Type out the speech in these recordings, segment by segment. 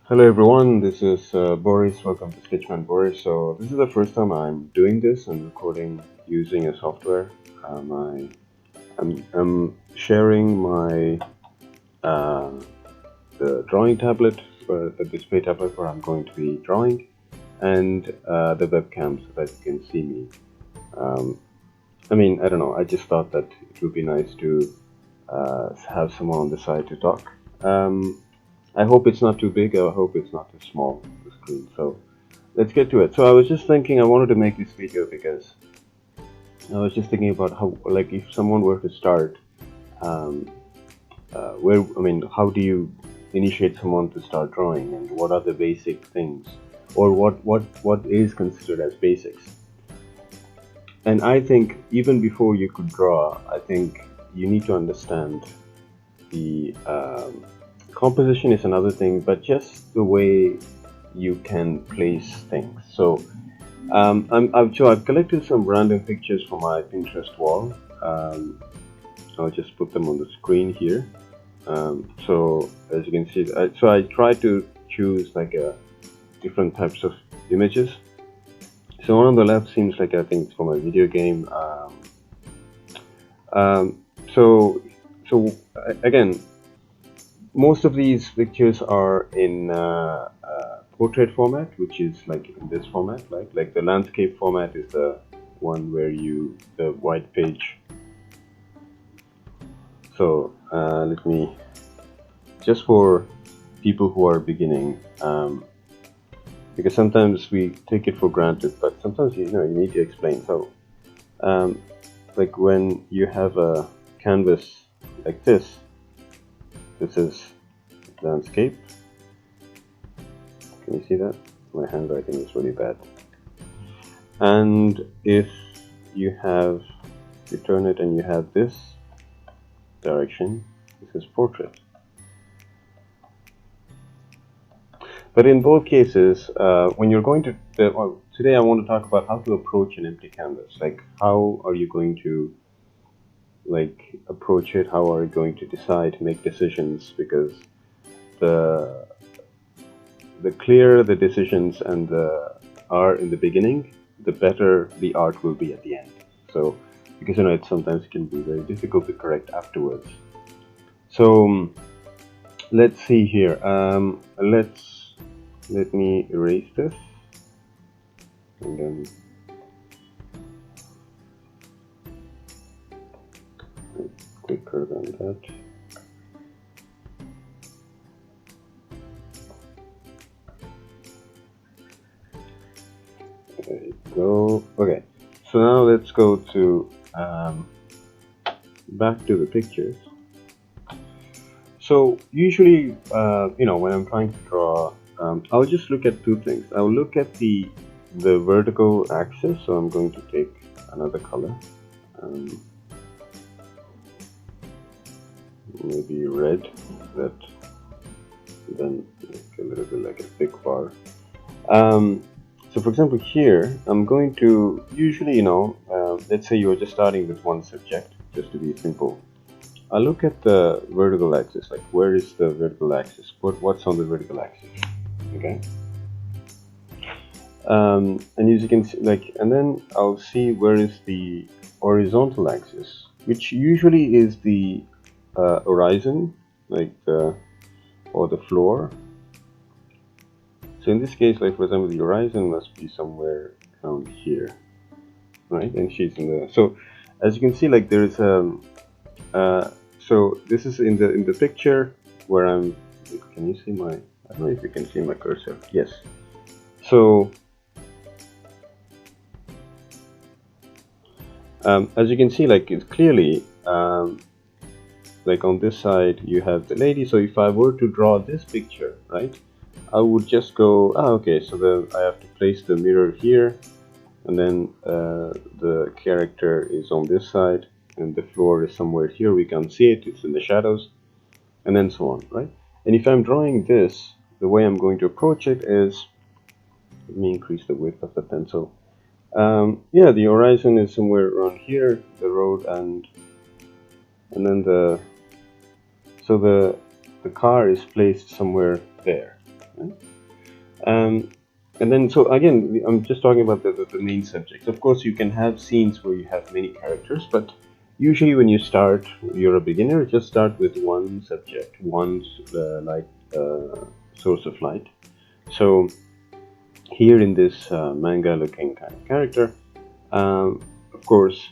Hello everyone, this is Boris. Welcome to Sketchman Boris. So this is the first time I'm doing this and recording using a software. I'm sharing my uh, the drawing tablet, the display tablet where I'm going to be drawing, and the webcam so that you can see me. Um, I don't know. I just thought that it would be nice to have someone on the side to talk. Um, I hope it's not too big. I hope it's not too small, the screen. So let's get to it. So I was just thinking I wanted to make this video because I was just thinking about how, like, if someone were to start, um, how do you initiate someone to start drawing, and what are the basic things, or what is considered as basics? And I think even before you could draw, I think you need to understand the composition is another thing, but just the way you can place things. So I've collected some random pictures from my Pinterest wall. I'll just put them on the screen here. So as you can see, I try to choose like different types of images. So one on the left seems like I think it's from a video game. Um, so again, most of these pictures are in portrait format, which is like in this format, like the landscape format is the one where the white page. So let me, just for people who are beginning, because sometimes we take it for granted, but sometimes you need to explain. So um, like when you have a canvas like this is landscape. Can you see that? My handwriting is really bad. And if you turn it and you have this direction, this is portrait. But in both cases, when you're going to, today I want to talk about how to approach an empty canvas. Like, how are you going to approach it? How are you going to decide, make decisions? Because the clearer the decisions and are in the beginning, the better the art will be at the end. So, because it sometimes can be very difficult to correct afterwards. So let's see here. Let me erase this, and then quicker than that. There you go. Okay, so now let's go to back to the pictures. So usually, when I'm trying to draw, I'll just look at two things. I'll look at the vertical axis. So I'm going to take another color, maybe red, that then a little bit like a thick bar. So for example, here I'm going to usually, let's say you're just starting with one subject, just to be simple. I look at the vertical axis, like where is the vertical axis? What's on the vertical axis? Okay. And as you can see, and then I'll see where is the horizontal axis, which usually is the horizon, or the floor. So in this case, like for example, the horizon must be somewhere around here, right? And she's in the. So as you can see, like there is so this is in the picture where I'm. Can you see my? I don't know if you can see my cursor. Yes. So as you can see, like it's clearly like on this side you have the lady. So if I were to draw this picture, right, I would just go, okay, so I have to place the mirror here, and then the character is on this side, and the floor is somewhere here. We can't see it, it's in the shadows, and then so on, right? And if I'm drawing this, the way I'm going to approach it is, let me increase the width of the pencil. Yeah, the horizon is somewhere around here, the road, and then the car is placed somewhere there. right? And then, so again, I'm just talking about the main subject. Of course, you can have scenes where you have many characters, but usually when you start, you're a beginner, just start with one subject, one source of light. So here in this manga-looking kind of character, of course,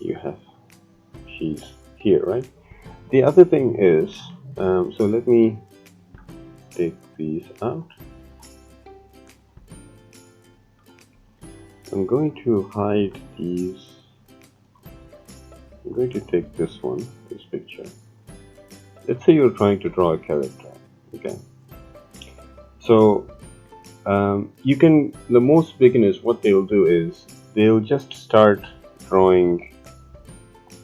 you have, she's here, right? The other thing is, so let me take these out. I'm going to hide these. I'm going to take this one, this picture. Let's say you're trying to draw a character, okay? So you can, the most beginners, what they'll do is they'll just start drawing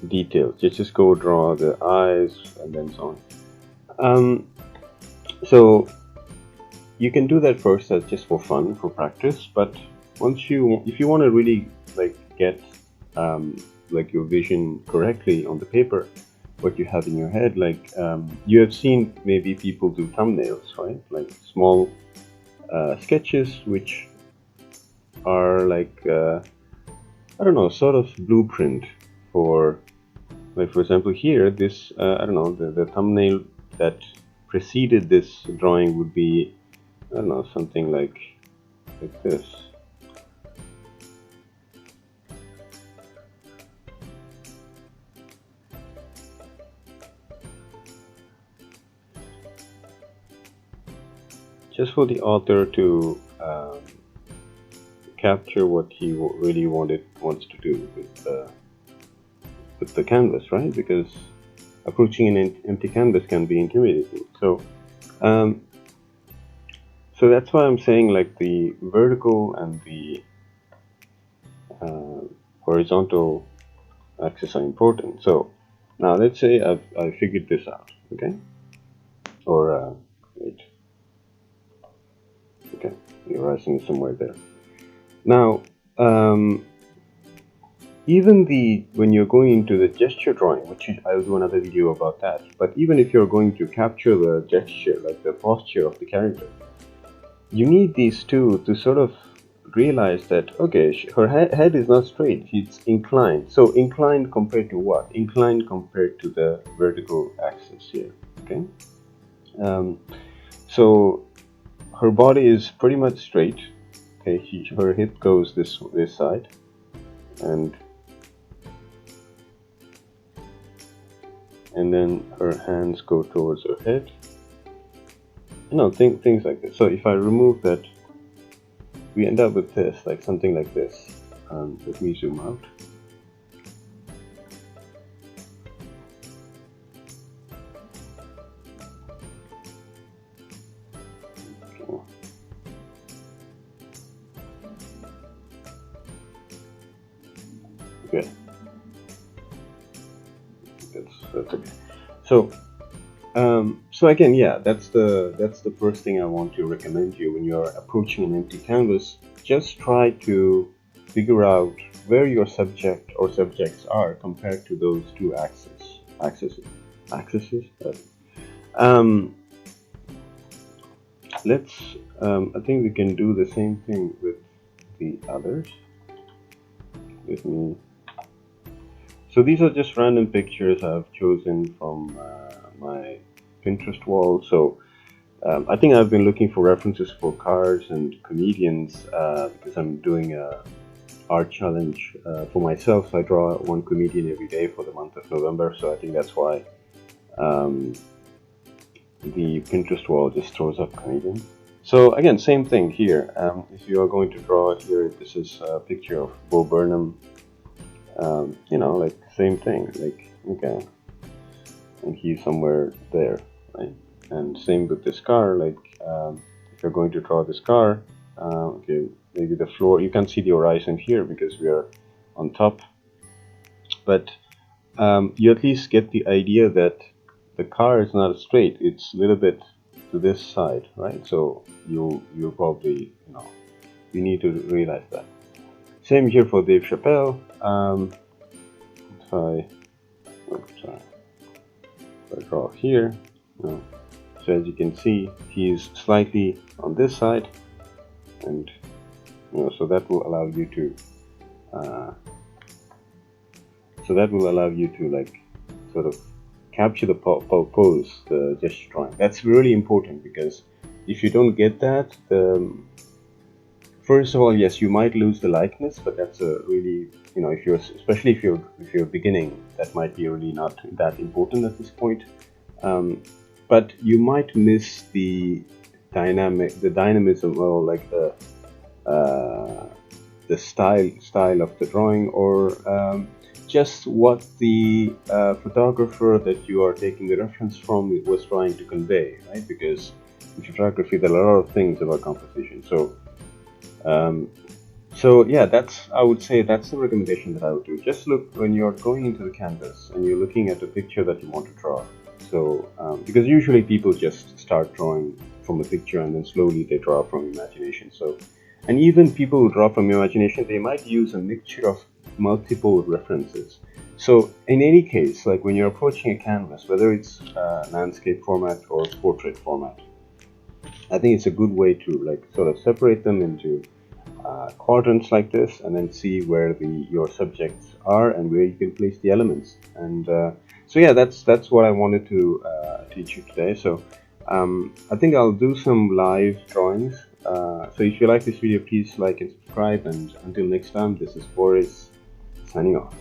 details. Just go draw the eyes and then so on. So you can do that first as just for fun, for practice. But once you, if you want to really like get like your vision correctly on the paper, what you have in your head, like you have seen maybe people do thumbnails, right? Like small sketches which are like I don't know, sort of blueprint for, like for example here, this I don't know, the thumbnail that preceded this drawing would be, I don't know, something like this. Just for the author to capture what he really wants to do with the canvas, right? Because approaching an empty canvas can be intimidating. So so that's why I'm saying like the vertical and the horizontal axis are important. So now let's say I figured this out, okay? Or wait, okay, the horizon is somewhere there. Now, even when you're going into the gesture drawing, which I'll do another video about that, but even if you're going to capture the gesture, like the posture of the character, you need these two to sort of realize that, okay, her head is not straight, it's inclined. So inclined compared to what? Inclined compared to the vertical axis here, okay? So her body is pretty much straight, okay? Her hip goes this side, and then her hands go towards her head. No, things like this. So if I remove that, we end up with this, like something like this. Let me zoom out. Okay. That's okay. So so again, yeah, that's the first thing I want to recommend you when you're approaching an empty canvas. Just try to figure out where your subject or subjects are compared to those two axes. Let's. I think we can do the same thing with the others. Let me. So these are just random pictures I've chosen from my Pinterest wall. So I think I've been looking for references for cars and comedians because I'm doing a art challenge for myself. So I draw one comedian every day for the month of November. So I think that's why the Pinterest wall just throws up comedians. So again, same thing here. If you are going to draw here, this is a picture of Bo Burnham. You know, like same thing. Like okay, and he's somewhere there, right? And same with this car. Like if you're going to draw this car, okay, maybe the floor. You can't see the horizon here because we are on top, but you at least get the idea that the car is not straight. It's a little bit to this side, right? So you probably, you know, you need to realize that. Same here for Dave Chappelle. If I draw here, no. So as you can see, he's slightly on this side, and so that will allow you to like sort of capture the pose, the gesture drawing. That's really important, because if you don't get that, first of all, yes, you might lose the likeness, but that's a really, if you're, especially if you're beginning, that might be really not that important at this point. But you might miss the dynamism, or like the style of the drawing, or just what the photographer that you are taking the reference from was trying to convey, right? Because in photography, there are a lot of things about composition. So yeah, I would say that's the recommendation that I would do. Just look when you're going into the canvas and you're looking at a picture that you want to draw. So because usually people just start drawing from a picture and then slowly they draw from imagination. And even people who draw from imagination, they might use a mixture of multiple references. So in any case, like when you're approaching a canvas, whether it's landscape format or portrait format, I think it's a good way to like sort of separate them into quadrants like this, and then see where your subjects are and where you can place the elements. And so yeah, that's what I wanted to teach you today. So I think I'll do some live drawings. So if you like this video, please like and subscribe, and until next time, this is Boris signing off.